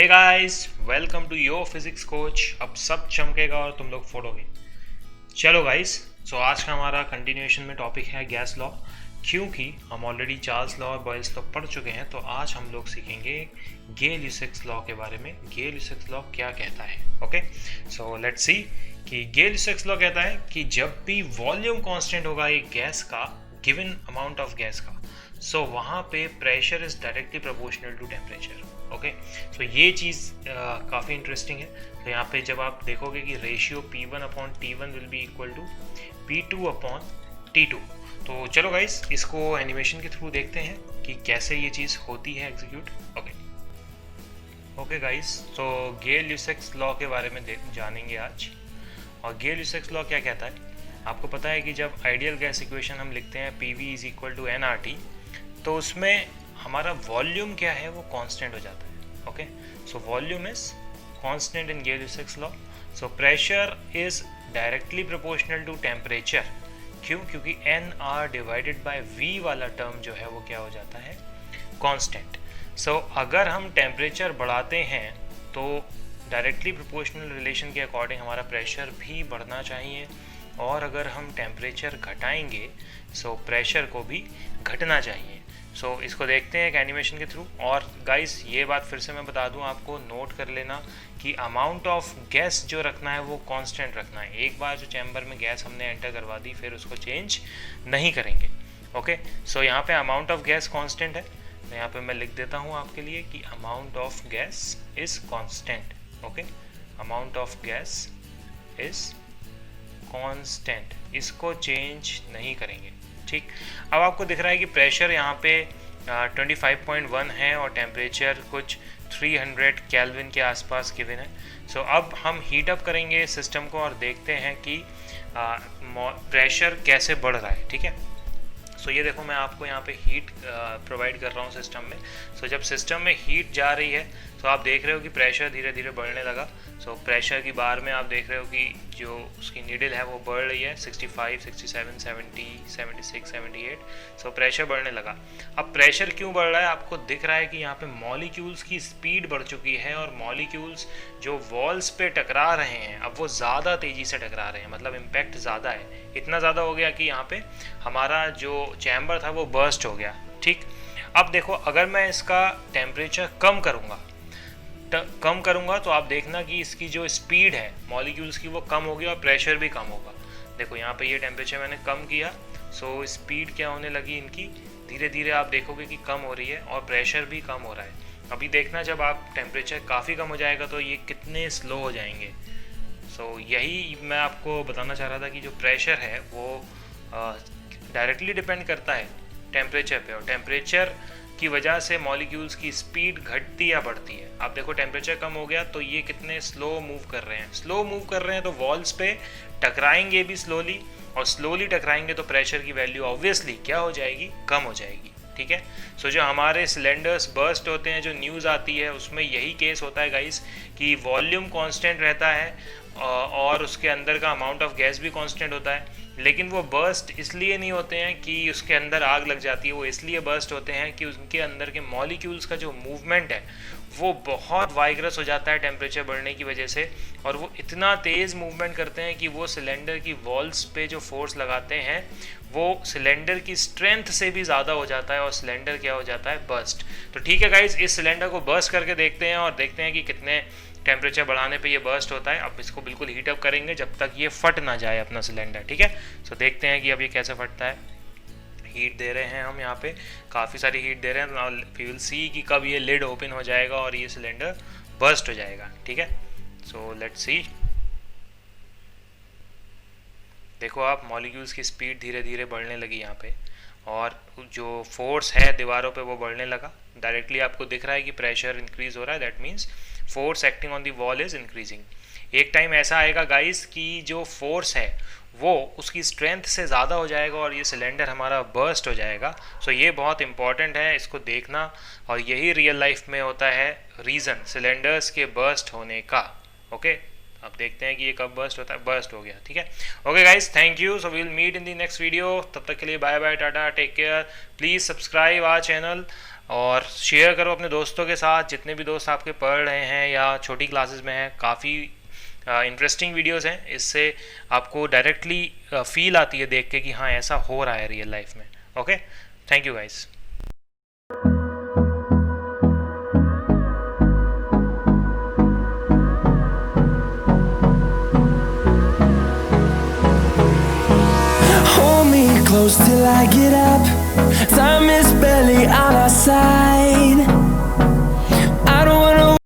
Hey guys, welcome to your physics coach. अब सब चमकेगा और तुम लोग फोड़ोगे। चलो गाइस, सो आज का हमारा कंटिन्यूएशन में टॉपिक है गैस लॉ। क्योंकि हम ऑलरेडी चार्ल्स लॉ और बॉयल्स लॉ पढ़ चुके हैं, तो आज हम लोग सीखेंगे गेल-ल्यूसेक्स लॉ के बारे में। गेल-ल्यूसेक्स लॉ क्या कहता है? ओके, सो लेट्स सी कि गेल-ल्यूसेक्स लॉ कहता है कि जब भी वॉल्यूम कांस्टेंट होगा एक गैस का, गिवन अमाउंट ऑफ गैस का, सो वहाँ पे pressure is directly proportional to temperature. Okay, तो ये चीज़ काफ़ी इंटरेस्टिंग है। तो यहाँ पे जब आप देखोगे कि ratio P1/T1 will be equal to P2/T2। तो चलो गाइस, इसको एनिमेशन के थ्रू देखते हैं कि कैसे ये चीज़ होती है एग्जीक्यूट। ओके गाइस, तो गेल-ल्यूसेक्स लॉ के बारे में जानेंगे आज। और गेल-ल्यूसेक्स लॉ क्या कहता है? आपको पता है कि जब आइडियल गैस इक्वेशन हम लिखते हैं PV is equal to nRT, तो उसमें हमारा वॉल्यूम क्या है वो कांस्टेंट हो जाता है। Okay, so volume is constant in Gay Lussac's law. So pressure is directly proportional to temperature. क्यों? क्योंकि nR डिवाइडेड बाय V वाला टर्म जो है वो क्या हो जाता है? कांस्टेंट। सो अगर हम टेम्परेचर बढ़ाते हैं तो डायरेक्टली प्रोपोर्शनल रिलेशन के अकॉर्डिंग हमारा प्रेशर भी बढ़ना चाहिए, और अगर हम टेम्परेचर घटाएंगे सो प्रेशर को भी घटना चाहिए। सो इसको देखते हैं एक एनिमेशन के थ्रू। और गाइस, ये बात फिर से मैं बता दूं आपको, नोट कर लेना कि अमाउंट ऑफ गैस जो रखना है वो कांस्टेंट रखना है। एक बार जो चैम्बर में गैस हमने एंटर करवा दी फिर उसको चेंज नहीं करेंगे। ओके, सो यहाँ पे अमाउंट ऑफ गैस कांस्टेंट है, तो यहाँ पे मैं लिख देता हूँ आपके लिए कि amount of gas is constant. Okay, amount of gas is constant, इसको चेंज नहीं करेंगे। ठीक, अब आपको दिख रहा है कि प्रेशर यहाँ पे 25.1 है और टेम्परेचर कुछ 300 केल्विन के आसपास गिवन है। सो अब हम हीट अप करेंगे सिस्टम को और देखते हैं कि प्रेशर कैसे बढ़ रहा है। ठीक है, सो ये देखो, मैं आपको यहाँ पे हीट प्रोवाइड कर रहा हूँ सिस्टम में। सो जब सिस्टम में हीट जा रही है तो आप देख रहे हो कि प्रेशर धीरे धीरे बढ़ने लगा। सो प्रेशर की बार में आप देख रहे हो कि जो उसकी नीडल है वो बढ़ रही है 65, 67, 70, 76, 78। सो प्रेशर बढ़ने लगा। अब प्रेशर क्यों बढ़ रहा है? आपको दिख रहा है कि यहाँ पे मॉलिक्यूल्स की स्पीड बढ़ चुकी है, और मॉलिक्यूल्स जो वॉल्स पे टकरा रहे हैं अब वो ज़्यादा तेज़ी से टकरा रहे हैं, मतलब इम्पैक्ट ज़्यादा है। इतना ज़्यादा हो गया कि यहाँ पे हमारा जो चैम्बर था वो बर्स्ट हो गया। ठीक, अब देखो, अगर मैं इसका टेम्परेचर कम करूँगा तो आप देखना कि इसकी जो स्पीड है मॉलिक्यूल्स की वो कम होगी और प्रेशर भी कम होगा। देखो यहाँ पे ये टेम्परेचर मैंने कम किया, सो स्पीड क्या होने लगी इनकी, धीरे धीरे आप देखोगे कि कम हो रही है और प्रेशर भी कम हो रहा है। अभी देखना, जब आप टेम्परेचर काफ़ी कम हो जाएगा तो ये कितने स्लो हो जाएंगे। सो यही मैं आपको बताना चाह रहा था कि जो प्रेशर है वो डायरेक्टली डिपेंड करता है टेम्परेचर पे, और टेम्परेचर की वजह से मॉलिक्यूल्स की स्पीड घटती या बढ़ती है। आप देखो, टेम्परेचर कम हो गया तो ये कितने स्लो मूव कर रहे हैं। स्लो मूव कर रहे हैं तो वॉल्स पे टकराएंगे भी स्लोली, और स्लोली टकराएंगे तो प्रेशर की वैल्यू ऑब्वियसली क्या हो जाएगी? कम हो जाएगी। ठीक है, सो जो हमारे सिलेंडर्स बर्स्ट होते हैं, जो न्यूज़ आती है उसमें यही केस होता है गाइस, कि वॉल्यूम कांस्टेंट रहता है और उसके अंदर का अमाउंट ऑफ गैस भी कांस्टेंट होता है, लेकिन वो बर्स्ट इसलिए नहीं होते हैं कि उसके अंदर आग लग जाती है। वो इसलिए बर्स्ट होते हैं कि उनके अंदर के मॉलिक्यूल्स का जो मूवमेंट है वो बहुत वाइग्रस हो जाता है टेम्परेचर बढ़ने की वजह से, और वो इतना तेज़ मूवमेंट करते हैं कि वो सिलेंडर की वॉल्स पे जो फोर्स लगाते हैं वो सिलेंडर की स्ट्रेंथ से भी ज़्यादा हो जाता है, और सिलेंडर क्या हो जाता है? बर्स्ट। तो ठीक है गाइस, इस सिलेंडर को बर्स्ट करके देखते हैं और देखते हैं कि कितने टेम्परेचर बढ़ाने पे ये बर्स्ट होता है। अब इसको बिल्कुल हीट अप करेंगे जब तक ये फट ना जाए अपना सिलेंडर। ठीक है, सो देखते हैं कि अब ये कैसे फटता है। हीट दे रहे हैं हम यहाँ पे, काफ़ी सारी हीट दे रहे हैं। वी विल सी कि कब ये लिड ओपन हो जाएगा और ये सिलेंडर बर्स्ट हो जाएगा। ठीक है, सो लेट्स सी। देखो आप, मॉलिक्यूल्स की स्पीड धीरे धीरे बढ़ने लगी यहाँ पे, और जो फोर्स है दीवारों पे वो बढ़ने लगा। डायरेक्टली आपको दिख रहा है कि प्रेशर इंक्रीज हो रहा है, that means force acting on the wall is increasing. एक टाइम ऐसा आएगा गाइस कि जो फोर्स है वो उसकी स्ट्रेंथ से ज़्यादा हो जाएगा और ये सिलेंडर हमारा बर्स्ट हो जाएगा। सो ये बहुत इंपॉर्टेंट है, इसको देखना, और यही रियल लाइफ में होता है रीज़न सिलेंडर्स के बर्स्ट होने का। ओके, अब देखते हैं कि ये कब बर्स्ट होता है। बर्स्ट हो गया। ठीक है, okay guys, thank you. So we will meet in the next video. तब तक के लिए bye bye, tata, take care. Please subscribe our channel और शेयर करो अपने दोस्तों के साथ, जितने भी दोस्त आपके पढ़ रहे हैं या छोटी क्लासेस में हैं। काफ़ी इंटरेस्टिंग वीडियोस हैं, इससे आपको डायरेक्टली फील आती है देख के कि हाँ ऐसा हो रहा है रियल लाइफ में। Okay, thank you guys. Hold me close till I get up. Time is barely on our side.